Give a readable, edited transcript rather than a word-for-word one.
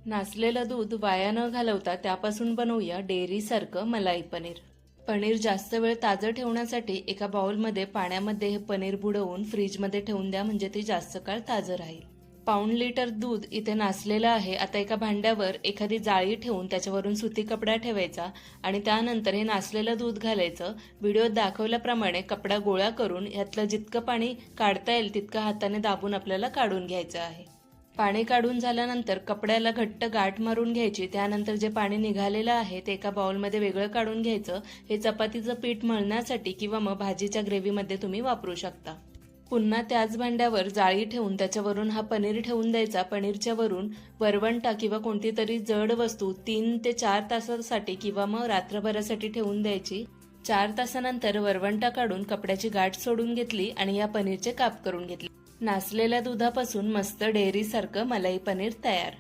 नासलेलं दूध वाया न घालवता त्यापासून बनवूया डेअरीसारखं मलाई पनीर. पनीर जास्त वेळ ताजं ठेवण्यासाठी एका बाउलमध्ये पाण्यामध्ये हे पनीर बुडवून फ्रीजमध्ये ठेवून द्या, म्हणजे ते जास्त काळ ताजं राहील. पाऊण लिटर दूध इथे नासलेलं आहे. आता एका भांड्यावर एखादी जाळी ठेवून त्याच्यावरून सुती कपडा ठेवायचा आणि त्यानंतर हे नासलेलं दूध घालायचं. व्हिडिओत दाखवल्याप्रमाणे कपडा गोळा करून यातलं जितकं पाणी काढता येईल तितकं हाताने दाबून आपल्याला काढून घ्यायचं आहे. पाणी काढून झाल्यानंतर कपड्याला घट्ट गाठ मारून घ्यायची. त्यानंतर जे पाणी निघालेलं आहे ते एका बाउलमध्ये वेगळं काढून घ्यायचं. हे चपातीचं पीठ मळण्यासाठी किंवा मग भाजीच्या ग्रेव्हीमध्ये तुम्ही वापरू शकता. पुन्हा त्याच भांड्यावर जाळी ठेवून त्याच्यावरून हा पनीर ठेवून द्यायचा. पनीरच्या वरून वरवंटा किंवा कोणती तरी जड वस्तू 3 ते 4 तासासाठी किंवा मग रात्रभरासाठी ठेवून द्यायची. 4 तासानंतर वरवंटा काढून कपड्याची गाठ सोडून घेतली आणि या पनीरचे काप करून घेतले. नासलेल्या दुधापासून मस्त डेअरीसारखं मलाई पनीर तयार.